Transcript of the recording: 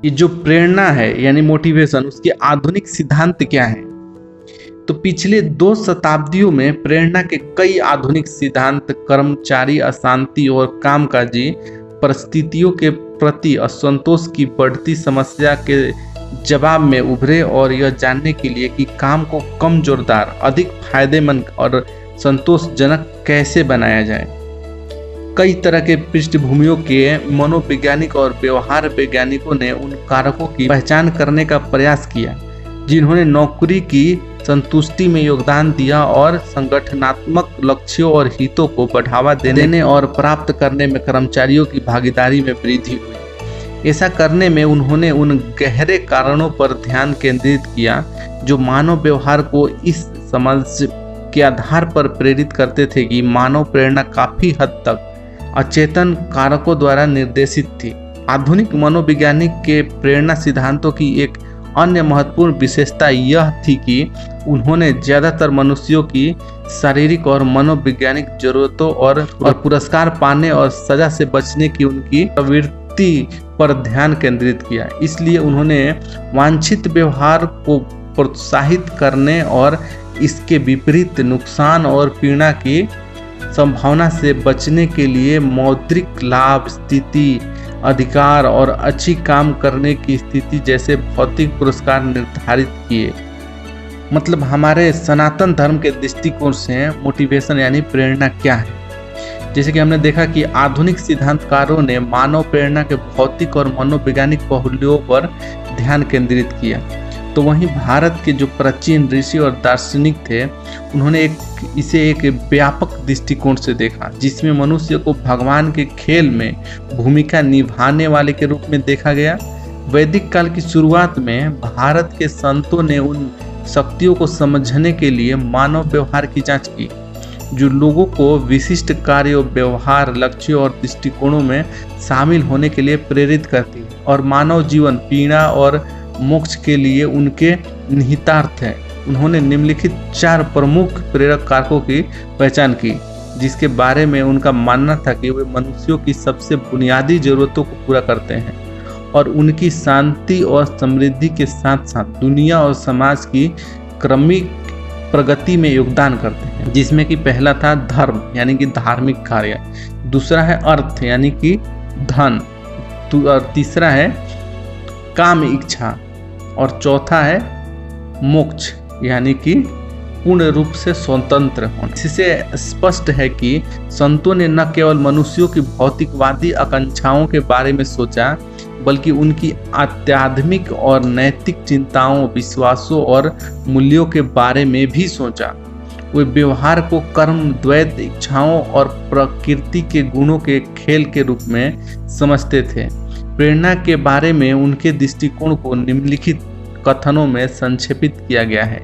ये जो प्रेरणा है यानी मोटिवेशन, उसके आधुनिक सिद्धांत क्या हैं? तो पिछले 2 शताब्दियों में प्रेरणा के कई आधुनिक सिद्धांत कर्मचारी अशांति और कामकाजी परिस्थितियों के प्रति असंतोष की बढ़ती समस्या के जवाब में उभरे, और यह जानने के लिए कि काम को कम जोरदार, अधिक फायदेमंद और संतोषजनक कैसे बनाया जाए। कई तरह के पृष्ठभूमियों के मनोवैज्ञानिक और व्यवहार वैज्ञानिकों ने उन कारकों की पहचान करने का प्रयास किया जिन्होंने नौकरी की संतुष्टि में योगदान दिया और संगठनात्मक लक्ष्यों और हितों को बढ़ावा देने और प्राप्त करने में कर्मचारियों की भागीदारी में वृद्धि हुई। ऐसा करने में उन्होंने उन गहरे कारणों पर ध्यान केंद्रित किया जो मानव व्यवहार को इस समझ के आधार पर प्रेरित करते थे कि मानव प्रेरणा काफी हद तक अचेतन कारकों द्वारा निर्देशित थी। आधुनिक मनोवैज्ञानिक के प्रेरणा सिद्धांतों की एक अन्य महत्वपूर्ण विशेषता यह थी कि उन्होंने ज्यादातर मनुष्यों की शारीरिक और मनोवैज्ञानिक जरूरतों और पुरस्कार पाने और सजा से बचने की उनकी प्रवृत्ति पर ध्यान केंद्रित किया। इसलिए उन्होंने वांछित व्यवहार को प्रोत्साहित करने और इसके विपरीत नुकसान और पीड़ा की संभावना से बचने के लिए मौद्रिक लाभ, स्थिति, अधिकार और अच्छी काम करने की स्थिति जैसे भौतिक पुरस्कार निर्धारित किए। मतलब हमारे सनातन धर्म के दृष्टिकोण से मोटिवेशन यानी प्रेरणा क्या है? जैसे कि हमने देखा कि आधुनिक सिद्धांतकारों ने मानव प्रेरणा के भौतिक और मनोवैज्ञानिक पहलुओं पर ध्यान केंद्रित किया, तो वहीं भारत के जो प्राचीन ऋषि और दार्शनिक थे उन्होंने इसे एक व्यापक दृष्टिकोण से देखा, जिसमें मनुष्य को भगवान के खेल में भूमिका निभाने वाले के रूप में देखा गया। वैदिक काल की शुरुआत में भारत के संतों ने उन शक्तियों को समझने के लिए मानव व्यवहार की जांच की जो लोगों को विशिष्ट कार्यों, व्यवहार, लक्ष्यों और दृष्टिकोणों में शामिल होने के लिए प्रेरित करती है, और मानव जीवन, पीड़ा और मोक्ष के लिए उनके निहितार्थ हैं। उन्होंने निम्नलिखित 4 प्रमुख प्रेरक कारकों की पहचान की जिसके बारे में उनका मानना था कि वे मनुष्यों की सबसे बुनियादी जरूरतों को पूरा करते हैं और उनकी शांति और समृद्धि के साथ साथ दुनिया और समाज की क्रमिक प्रगति में योगदान करते हैं, जिसमें कि पहला था धर्म यानी कि धार्मिक कार्य, दूसरा है अर्थ यानी कि धन, और तीसरा है काम इच्छा, और चौथा है मोक्ष यानी कि पूर्ण रूप से स्वतंत्र होना। इससे स्पष्ट है कि संतों ने न केवल मनुष्यों की भौतिकवादी आकांक्षाओं के बारे में सोचा बल्कि उनकी आध्यात्मिक और नैतिक चिंताओं, विश्वासों और मूल्यों के बारे में भी सोचा। वे व्यवहार को कर्म, द्वैत, इच्छाओं और प्रकृति के गुणों के खेल के रूप में समझते थे। प्रेरणा के बारे में उनके दृष्टिकोण को निम्नलिखित कथनों में संक्षेपित किया गया है।